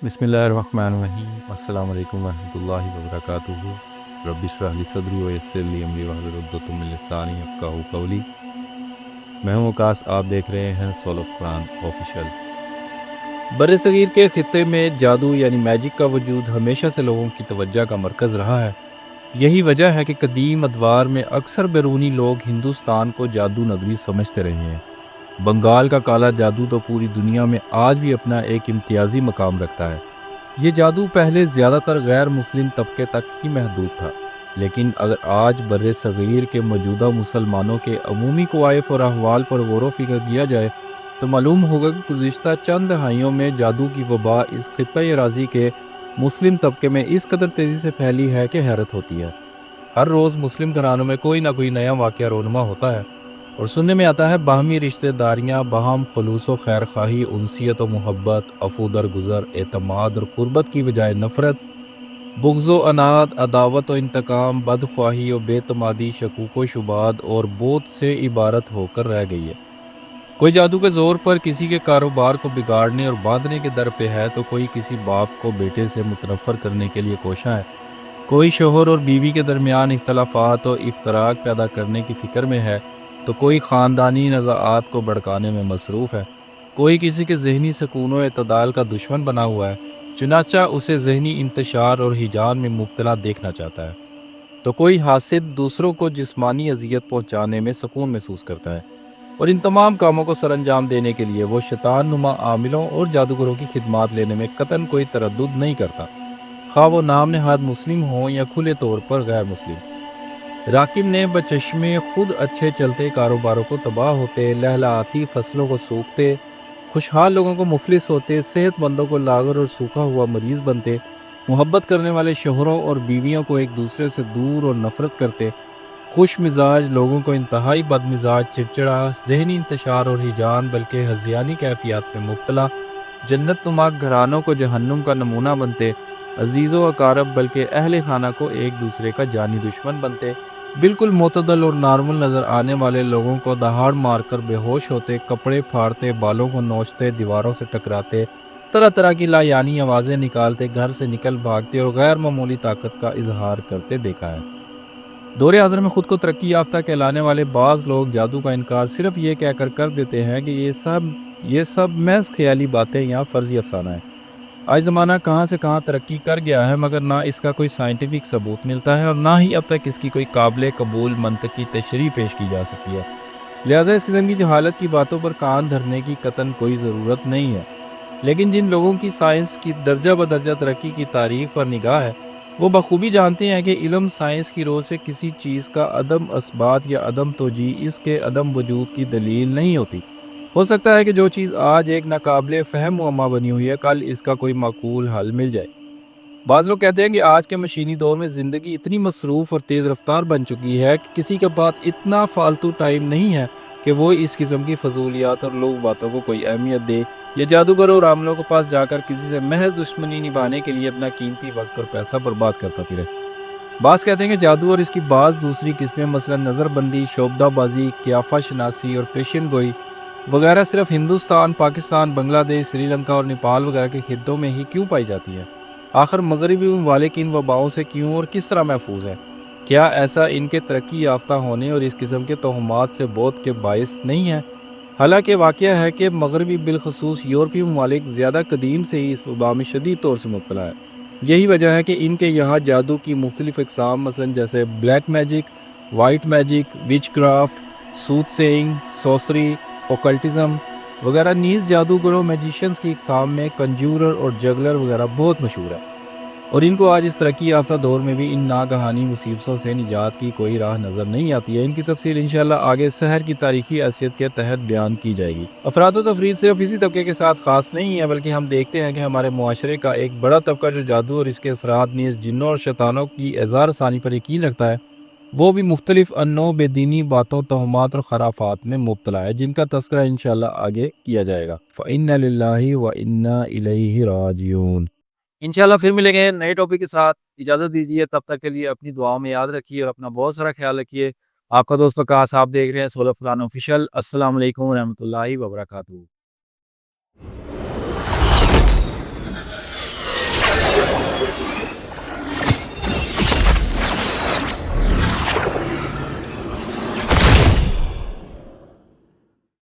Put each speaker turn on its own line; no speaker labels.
बिस्मिल्लाहिर्रहमानिर्रहीम। अस्सलाम वालेकुम रहमतुल्लाहि व बरकातुहू। रब्बि इश्रह ली सदरी व यस्सिर ली अमरी वहलुल उक़दतम मिन लिसानी यफ़क़हू क़ौली। मैं हूँ वकास, आप देख रहे हैं सोल ऑफ कुरान ऑफिशियल। बरसगीर के ख़ित्ते में जादू यानी मैजिक का वजूद हमेशा से लोगों की तवज्जो का मरकज़ रहा है। यही वजह है कि कदीम अदवार में अक्सर बैरूनी लोग हिंदुस्तान को जादू नगरी समझते रहे हैं। बंगाल का काला जादू तो पूरी दुनिया में आज भी अपना एक इम्तियाजी मकाम रखता है। ये जादू पहले ज़्यादातर गैर मुस्लिम तबके तक ही महदूद था, लेकिन अगर आज बर्रे सग़ीर के मौजूदा मुसलमानों के अमूमी क़वाइफ़ और अहवाल पर गौर व फ़िक्र किया जाए तो मालूम होगा कि गुज़िश्ता चंद दहाइयों में जादू की वबा इस ख़ित्ते अराज़ी के मुस्लिम तबके में इस कदर तेज़ी से फैली है कि हैरत होती है। हर रोज़ मुस्लिम घरानों में कोई ना कोई नया वाक़या रोनमा होता है और सुनने में आता है बाहमी रिश्तेदारियाँ बाहम खलूस व खैर खाही, उनसियत व मोहब्बत, अफू दरगुज़र, एतमाद और कुर्बत की बजाय नफ़रत, बुग़्ज़ व अनाद, अदावत व इंतकाम, बदख्वाही व बेतमादी, शकूक व शुबात और बोझ से इबारत होकर रह गई है। कोई जादू के ज़ोर पर किसी के कारोबार को बिगाड़ने और बांधने के दर पे है तो कोई किसी बाप को बेटे से मुतनफ़र करने के लिए कोशा है। कोई शोहर और बीवी के दरमियान इख्तलाफात और इफ्तराक पैदा करने की फ़िक्र में है तो कोई ख़ानदानी नज़ाआत को भड़काने में मसरूफ़ है। कोई किसी के ज़हनी सुकून व एतदाल का दुश्मन बना हुआ है, चुनाचा उसे ज़हनी इंतशार और हिजान में मुब्तला देखना चाहता है। तो कोई हासिद दूसरों को जिस्मानी अजियत पहुँचाने में सुकून महसूस करता है और इन तमाम कामों को सरअंजाम देने के लिए वो शैतान नुमा आमिलों और जादूगरों की खिदमत लेने में कतन कोई तरद्दुद नहीं करता, खा वो नाम नहाद मुस्लिम हो या खुले तौर पर गैर मुस्लिम। राकिब ने बचश्मे खुद अच्छे चलते कारोबारों को तबाह होते, लहलहाती फसलों को सूखते, खुशहाल लोगों को मुफलिस होते, सेहतमंदों को लागर और सूखा हुआ मरीज़ बनते, मोहब्बत करने वाले शोहरों और बीवियों को एक दूसरे से दूर और नफ़रत करते, खुश मिजाज लोगों को इंतहाई बदमिजाज, चिड़चिड़ा, जहनी इंतशार और हिजान बल्कि हज़ियानी कैफियत में मुब्तला, जन्नत नुमा घरानों को जहन्नुम का नमूना बनते, अजीज़ो अकारब बल्कि अहले खाना को एक दूसरे का जानी दुश्मन बनते, बिल्कुल मोतदल और नॉर्मल नज़र आने वाले लोगों को दहाड़ मारकर बेहोश होते, कपड़े फाड़ते, बालों को नोचते, दीवारों से टकराते, तरह तरह की लायानी आवाज़ें निकालते, घर से निकल भागते और गैर मामूली ताकत का इजहार करते देखा है। दौरे हाज़िर में ख़ुद को तरक्की याफ्ता कहलाने वाले बाज़ लोग जादू का इनकार सिर्फ ये कहकर कर देते हैं कि ये सब महज ख्याली बातें या फ़र्ज़ी अफसाना है। आज ज़माना कहाँ से कहाँ तरक्की कर गया है, मगर ना इसका कोई साइंटिफिक सबूत मिलता है और ना ही अब तक इसकी कोई काबिल कबूल मंतकी तशरीह पेश की जा सकती है। लिहाजा इस किस्म की जहालत की बातों पर कान धरने की कतन कोई ज़रूरत नहीं है। लेकिन जिन लोगों की साइंस की दर्जा बदर्जा तरक्की की तारीख पर निगाह है वो बखूबी जानते हैं कि इल्म साइंस की रोज़ से किसी चीज़ का अदम असबात या अदम तोजी इसके अदम वजूद की दलील नहीं होती। हो सकता है कि जो चीज़ आज एक नाकाबिले फ़हम मुअम्मा बनी हुई है, कल इसका कोई माकूल हल मिल जाए। बाज़ लोग कहते हैं कि आज के मशीनी दौर में ज़िंदगी इतनी मसरूफ़ और तेज़ रफ्तार बन चुकी है कि किसी के पास इतना फालतू टाइम नहीं है कि वो इस किस्म की फजूलियात और लोग बातों को कोई अहमियत दे या जादूगरों और आमलों के पास जाकर किसी से महज दुश्मनी निभाने के लिए अपना कीमती वक्त और पैसा बर्बाद करता फिरे। बाज़ कहते हैं कि जादू और इसकी बाज़ दूसरी किस्में मसलन नज़रबंदी, शोबदाबाजी, क़ियाफ़ा शनासी और पेशन गोई वगैरह सिर्फ हिंदुस्तान, पाकिस्तान, बांग्लादेश, श्रीलंका और नेपाल वगैरह के खित्तों में ही क्यों पाई जाती है? आखिर मगरबी ममालिक इन वबाओं से क्यों और किस तरह महफूज है? क्या ऐसा इनके तरक्की याफ्ता होने और इस किस्म के तोहमात से बहुत के बायस नहीं है? हालांकि वाक़या है कि मगरबी बिलखसूस यूरोपीय ममालिक ज़्यादा कदीम से ही इस वबा में शदीद तौर से मुब्तला है। यही वजह है कि इनके यहाँ जादू की मुख्तलिफ़ इक़साम मसलन जैसे ब्लैक मैजिक, वाइट मैजिक, विच क्राफ्ट, सूद सेइंग, सोसरी, ओकल्टिज़म वगैरह नीज़ जादूगरों मैजिशियंस की इक़साम में कंजूरर और जगलर वगैरह बहुत मशहूर है और इनको आज इस तरक्की याफ्ता दौर में भी इन नागहानी मुसीबतों से निजात की कोई राह नज़र नहीं आती है। इनकी तफसील इंशाअल्लाह आगे शहर की तारीखी हैसियत के तहत बयान की जाएगी। अफराद व तफरीद सिर्फ इसी तबके के साथ ख़ास नहीं है, बल्कि हम देखते हैं कि हमारे मुआशरे का एक बड़ा तबका जो जादू और इसके असरात नीज़ जिन्नों और शैतानों की एज़ार सानी पर यकीन रखता है, वो भी मुख्तलिफ अन्नो बेदीनी बातों, तोहमात और खराफात में मुब्तला है, जिनका तज़किरा इंशाअल्लाह आगे किया जाएगा। फ़इन्ना लिल्लाहि व इन्ना इलैहि राजिऊन। इंशाल्लाह फिर मिलेंगे नए टॉपिक के साथ। इजाज़त दीजिए, तब तक के लिए अपनी दुआओं में याद रखिए और अपना बहुत सारा ख्याल रखिए। आपका दोस्त वकास, आप देख रहे हैं सोल ऑफ कुरान ऑफिशियल। अस्सलाम वालेकुम रहमतुल्लाहि व बरकातुहू।